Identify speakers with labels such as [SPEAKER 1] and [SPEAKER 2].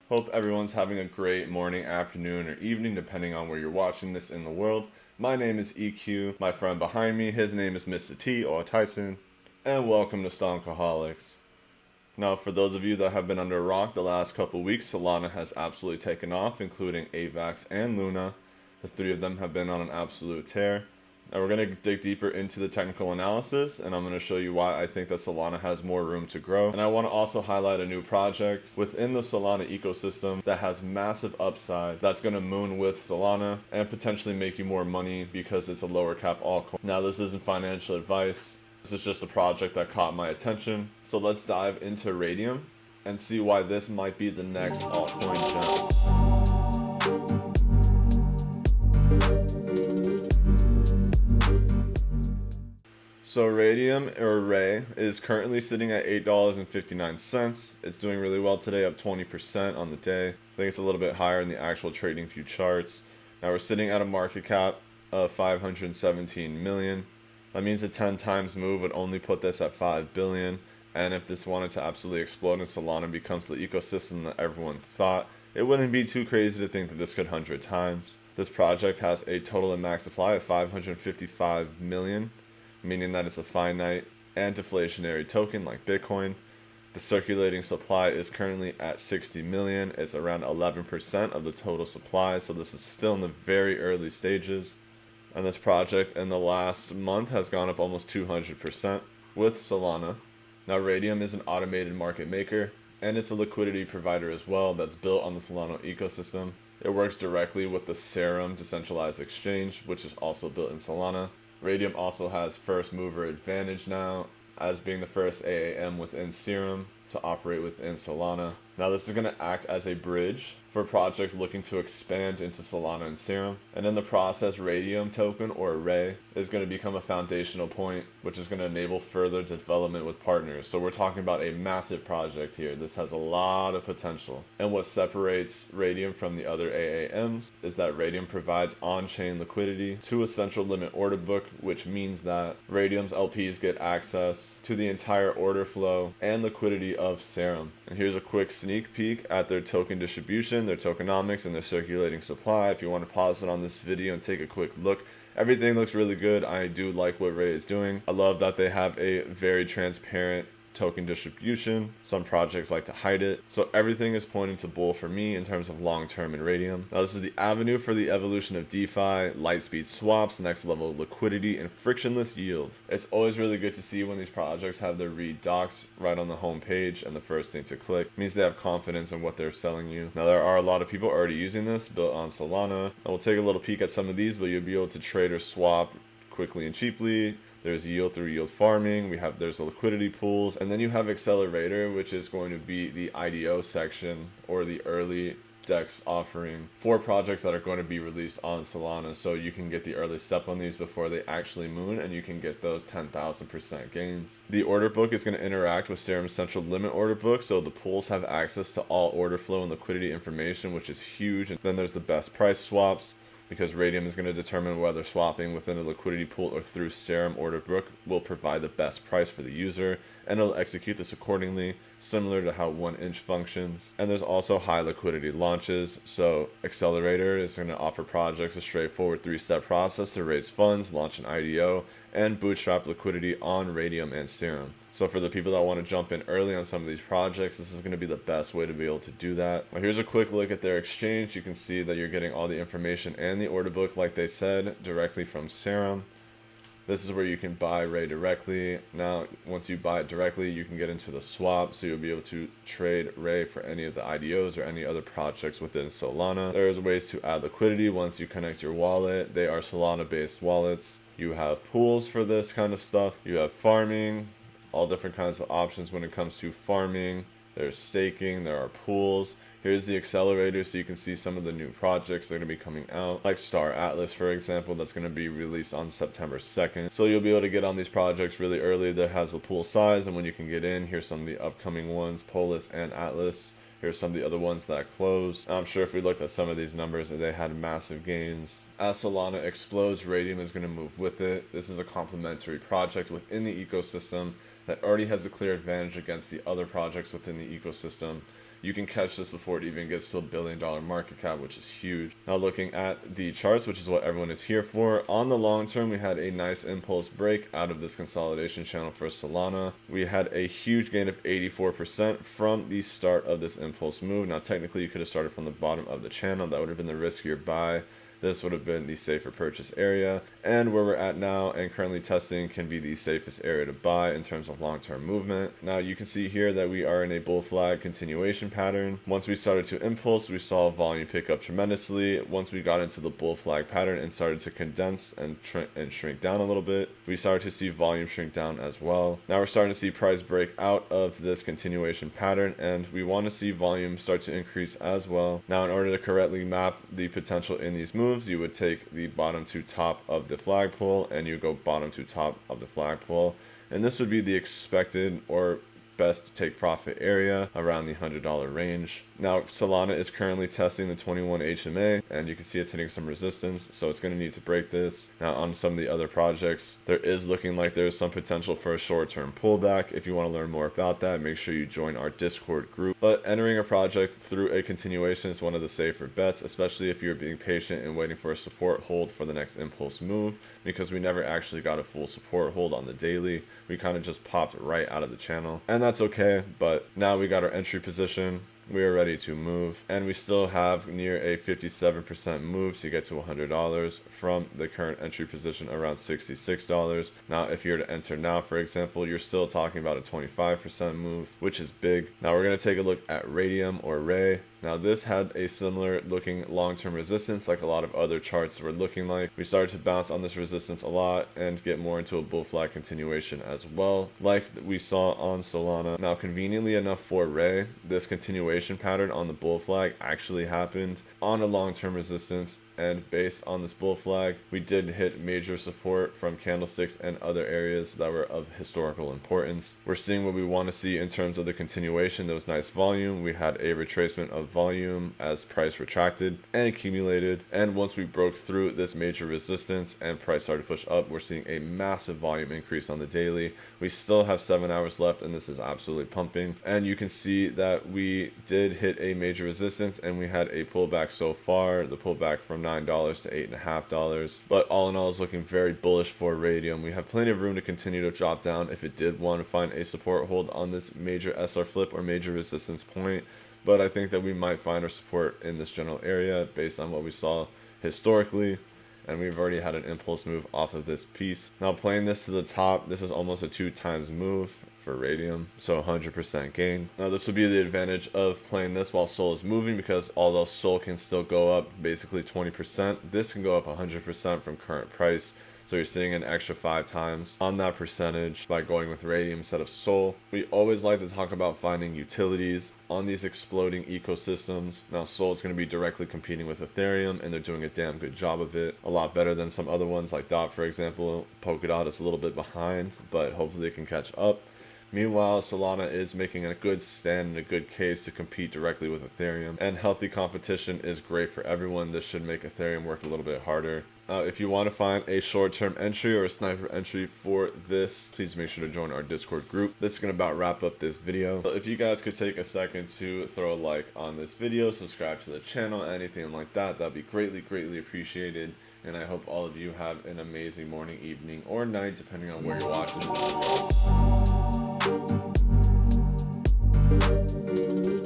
[SPEAKER 1] Hope everyone's having a great morning, afternoon, or evening, depending on where you're watching this in the world. My name is EQ. My friend behind me, his name is Mr. T or Tyson. And welcome to Stonkaholics. Now, for those of you that have been under a rock the last couple weeks, Solana has absolutely taken off, including AVAX and Luna. The three of them have been on an absolute tear. Now we're going to dig deeper into the technical analysis, and I'm going to show you why I think that Solana has more room to grow. And I want to also highlight a new project within the Solana ecosystem that has massive upside that's going to moon with Solana and potentially make you more money because it's a lower cap altcoin. Now this isn't financial advice. This is just a project that caught my attention. So let's dive into Raydium and see why this might be the next altcoin gem. So Raydium, or Ray, is currently sitting at $8.59. It's doing really well today, up 20% on the day. I think it's a little bit higher in the actual trading view charts. Now we're sitting at a market cap of 517 million. That means a 10 times move would only put this at 5 billion. And if this wanted to absolutely explode and Solana becomes the ecosystem that everyone thought, it wouldn't be too crazy to think that this could 100 times. This project has a total and max supply of 555 million. Meaning that it's a finite and deflationary token like Bitcoin. The circulating supply is currently at 60 million. It's around 11% of the total supply, so this is still in the very early stages. And this project in the last month has gone up almost 200% with Solana. Now Raydium is an automated market maker, and it's a liquidity provider as well that's built on the Solana ecosystem. It works directly with the Serum decentralized exchange, which is also built in Solana. Raydium also has first mover advantage now, as being the first AAM within Serum to operate within Solana. Now this is going to act as a bridge for projects looking to expand into Solana and Serum. And in the process, Raydium token, or Ray, is going to become a foundational point, which is going to enable further development with partners. So we're talking about a massive project here. This has a lot of potential. And what separates Raydium from the other AAMs is that Raydium provides on-chain liquidity to a central limit order book, which means that Raydium's LPs get access to the entire order flow and liquidity of Serum. And here's a quick sneak peek at their token distribution, their tokenomics, and their circulating supply. If you want to pause it on this video and take a quick look, everything looks really good. I do like what Ray is doing. I love that they have a very transparent token distribution. Some projects like to hide it. So everything is pointing to bull for me in terms of long-term in Raydium. Now this is the avenue for the evolution of DeFi, light speed swaps, next level liquidity, and frictionless yield. It's always really good to see when these projects have their read docs right on the home page, and the first thing to click it means they have confidence in what they're selling you. Now there are a lot of people already using this, built on Solana. And we'll take a little peek at some of these, but you'll be able to trade or swap quickly and cheaply. There's yield through yield farming. There's the liquidity pools, and then you have accelerator, which is going to be the IDO section or the early DEX offering for projects that are going to be released on Solana. So you can get the early step on these before they actually moon, and you can get those 10,000% gains. The order book is going to interact with Serum's central limit order book, so the pools have access to all order flow and liquidity information, which is huge. And then there's the best price swaps, because Raydium is going to determine whether swapping within a liquidity pool or through Serum order book will provide the best price for the user, and it'll execute this accordingly, similar to how 1inch functions. And there's also high liquidity launches, so Accelerator is going to offer projects a straightforward 3-step process to raise funds, launch an IDO, and bootstrap liquidity on Raydium and Serum. So for the people that want to jump in early on some of these projects, this is going to be the best way to be able to do that. Now here's a quick look at their exchange. You can see that you're getting all the information and the order book, like they said, directly from Serum. This is where you can buy Ray directly. Now, once you buy it directly, you can get into the swap, so you'll be able to trade Ray for any of the IDOs or any other projects within Solana. There's ways to add liquidity once you connect your wallet. They are Solana-based wallets. You have pools for this kind of stuff. You have farming, all different kinds of options when it comes to farming. There's staking, there are pools. Here's the accelerator, so you can see some of the new projects that are going to be coming out, like Star Atlas, for example, that's going to be released on September 2nd. So you'll be able to get on these projects really early. That has the pool size, and when you can get in, here's some of the upcoming ones, Polis and Atlas. Here's some of the other ones that closed. I'm sure if we looked at some of these numbers, they had massive gains. As Solana explodes, Raydium is going to move with it. This is a complementary project within the ecosystem that already has a clear advantage against the other projects within the ecosystem. you can catch this before it even gets to $1 billion market cap, which is huge. Now looking at the charts, which is what everyone is here for, on the long term, we had a nice impulse break out of this consolidation channel for Solana. We had a huge gain of 84% from the start of this impulse move. Now technically you could have started from the bottom of the channel. That would have been the riskier buy. This would have been the safer purchase area, and where we're at now and currently testing can be the safest area to buy in terms of long-term movement. Now you can see here that we are in a bull flag continuation pattern. Once we started to impulse, we saw volume pick up tremendously. Once we got into the bull flag pattern and started to condense and shrink down a little bit, we started to see volume shrink down as well. Now we're starting to see price break out of this continuation pattern, and we want to see volume start to increase as well. Now in order to correctly map the potential in these moves, you would take the bottom to top of the flagpole and you go bottom to top of the flagpole, and this would be the expected or best to take profit area around the $100 range. Now Solana is currently testing the 21 HMA, and you can see it's hitting some resistance, so it's going to need to break this. Now on some of the other projects, there is looking like there's some potential for a short-term pullback. If you want to learn more about that, make sure you join our Discord group. But entering a project through a continuation is one of the safer bets, especially if you're being patient and waiting for a support hold for the next impulse move, because we never actually got a full support hold on the daily. We kind of just popped right out of the channel, and that's okay. But now we got our entry position, we are ready to move, and we still have near a 57% move to get to $100 from the current entry position around $66. Now if you're to enter now, for example, you're still talking about a 25% move, which is big. Now we're going to take a look at Raydium or Ray. Now this had a similar looking long-term resistance like a lot of other charts were looking like. We started to bounce on this resistance a lot and get more into a bull flag continuation as well, like we saw on Solana. Now conveniently enough for Ray, this continuation pattern on the bull flag actually happened on a long-term resistance, and based on this bull flag, we did hit major support from candlesticks and other areas that were of historical importance. We're seeing what we want to see in terms of the continuation. There was nice volume. We had a retracement of volume as price retracted and accumulated, and once we broke through this major resistance and price started to push up, we're seeing a massive volume increase on the daily. We still have 7 hours left, and this is absolutely pumping, and you can see that we did hit a major resistance and we had a pullback so far. The pullback from $9 to $8.50, but all in all is looking very bullish for Raydium. We have plenty of room to continue to drop down if it did want to find a support hold on this major SR flip or major resistance point, but I think that we might find our support in this general area based on what we saw historically, and we've already had an impulse move off of this piece. Now playing this to the top, this is almost a 2 times move for Raydium, so 100% gain. Now this would be the advantage of playing this while Sol is moving, because although Sol can still go up basically 20%, this can go up 100% from current price. So you're seeing an extra 5 times on that percentage by going with Raydium instead of Sol. We always like to talk about finding utilities on these exploding ecosystems. Now Sol is going to be directly competing with Ethereum, and they're doing a damn good job of it. A lot better than some other ones like DOT, for example. Polkadot is a little bit behind, but hopefully they can catch up. Meanwhile, Solana is making a good stand and a good case to compete directly with Ethereum, and healthy competition is great for everyone. This should make Ethereum work a little bit harder. If you want to find a short-term entry or a sniper entry for this, please make sure to join our Discord group. This is going to about wrap up this video. But if you guys could take a second to throw a like on this video, subscribe to the channel, anything like that, that'd be greatly appreciated. And I hope all of you have an amazing morning, evening, or night, depending on where you're watching this video.